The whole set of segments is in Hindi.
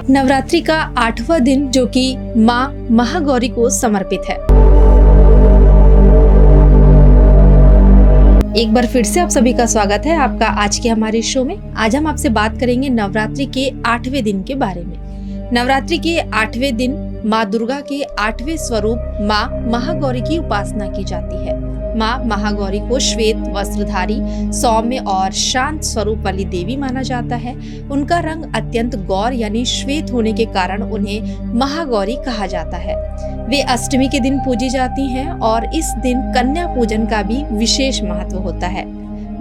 नवरात्रि का 8वां दिन जो कि माँ महागौरी को समर्पित है। एक बार फिर से आप सभी का स्वागत है आपका आज के हमारे शो में। आज हम आपसे बात करेंगे नवरात्रि के 8वें दिन के बारे में। नवरात्रि के 8वें दिन माँ दुर्गा के 8वें स्वरूप माँ महागौरी की उपासना की जाती है। माँ महागौरी को श्वेत वस्त्रधारी, सौम्य और शांत स्वरूप वाली देवी माना जाता है। उनका रंग अत्यंत गौर यानी श्वेत होने के कारण उन्हें महागौरी कहा जाता है। वे अष्टमी के दिन पूजी जाती हैं और इस दिन कन्या पूजन का भी विशेष महत्व होता है।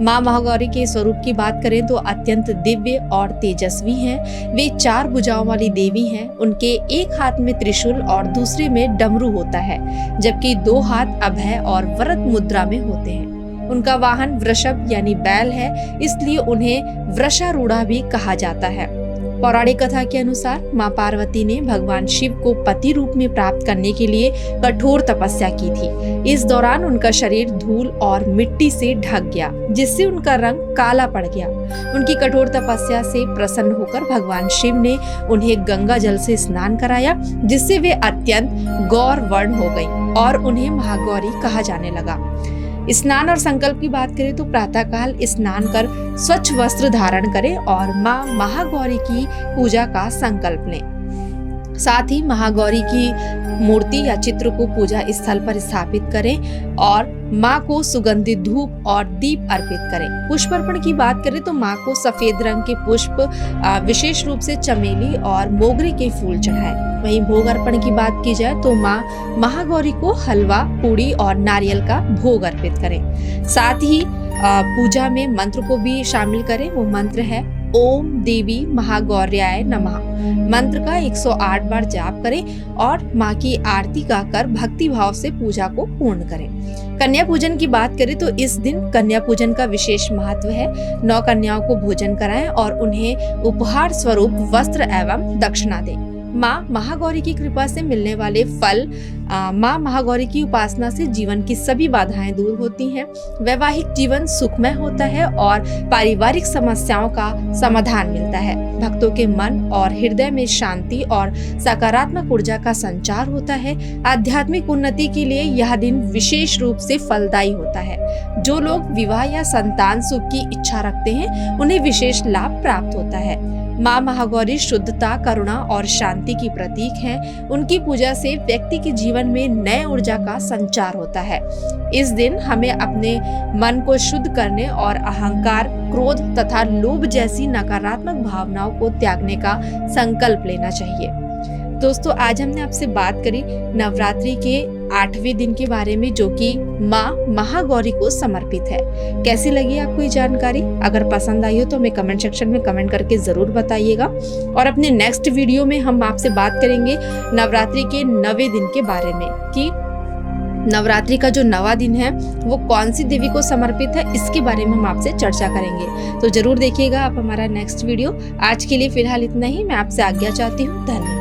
माँ महागौरी के स्वरूप की बात करें तो अत्यंत दिव्य और तेजस्वी हैं। वे 4 भुजाओं वाली देवी हैं। उनके एक हाथ में त्रिशूल और दूसरे में डमरू होता है, जबकि 2 हाथ अभय और वरद मुद्रा में होते हैं। उनका वाहन वृषभ यानी बैल है, इसलिए उन्हें वृषारूढ़ा भी कहा जाता है। पौराणिक कथा के अनुसार माँ पार्वती ने भगवान शिव को पति रूप में प्राप्त करने के लिए कठोर तपस्या की थी। इस दौरान उनका शरीर धूल और मिट्टी से ढक गया, जिससे उनका रंग काला पड़ गया। उनकी कठोर तपस्या से प्रसन्न होकर भगवान शिव ने उन्हें गंगा जल से स्नान कराया, जिससे वे अत्यंत गौर वर्ण हो गयी और उन्हें महागौरी कहा जाने लगा। स्नान और संकल्प की बात करें तो प्रातःकाल स्नान कर स्वच्छ वस्त्र धारण करें और माँ महागौरी की पूजा का संकल्प लें। साथ ही महागौरी की मूर्ति या चित्र को पूजा स्थल पर स्थापित करें और माँ को सुगंधित धूप और दीप अर्पित करें। पुष्प अर्पण की बात करें तो माँ को सफेद रंग के पुष्प, विशेष रूप से चमेली और मोगरे के फूल चढ़ाएं। वहीं भोग अर्पण की बात की जाए तो माँ महागौरी को हलवा, पूड़ी और नारियल का भोग अर्पित करें। साथ ही पूजा में मंत्र को भी शामिल करें। वो मंत्र है ओम देवी महागौर्याय नमः। मंत्र का 108 बार जाप करें और माँ की आरती गाकर भक्ति भाव से पूजा को पूर्ण करें। कन्या पूजन की बात करें तो इस दिन कन्या पूजन का विशेष महत्व है। 9 कन्याओं को भोजन कराएं और उन्हें उपहार स्वरूप वस्त्र एवं दक्षिणा दें। माँ महागौरी की कृपा से मिलने वाले फल, माँ महागौरी की उपासना से जीवन की सभी बाधाएं दूर होती हैं। वैवाहिक जीवन सुखमय होता है और पारिवारिक समस्याओं का समाधान मिलता है। भक्तों के मन और हृदय में शांति और सकारात्मक ऊर्जा का संचार होता है। आध्यात्मिक उन्नति के लिए यह दिन विशेष रूप से फलदायी होता है। जो लोग विवाह या संतान सुख की इच्छा रखते हैं, उन्हें विशेष लाभ प्राप्त होता है। माँ महागौरी शुद्धता, करुणा और शांति की प्रतीक हैं। उनकी पूजा से व्यक्ति के जीवन में नए ऊर्जा का संचार होता है। इस दिन हमें अपने मन को शुद्ध करने और अहंकार, क्रोध तथा लोभ जैसी नकारात्मक भावनाओं को त्यागने का संकल्प लेना चाहिए। दोस्तों, आज हमने आपसे बात करी नवरात्रि के 8वें दिन के बारे में, जो कि माँ महागौरी को समर्पित है। कैसी लगी आपको ये जानकारी? अगर पसंद आई हो तो हमें कमेंट सेक्शन में कमेंट करके जरूर बताइएगा। और अपने नेक्स्ट वीडियो में हम आपसे बात करेंगे नवरात्रि के 9वें दिन के बारे में, कि नवरात्रि का जो 9वां दिन है वो कौन सी देवी को समर्पित है, इसके बारे में हम आपसे चर्चा करेंगे। तो जरूर देखिएगा आप हमारा नेक्स्ट वीडियो। आज के लिए फिलहाल इतना ही। मैं आपसे आज्ञा चाहती हूँ। धन्यवाद।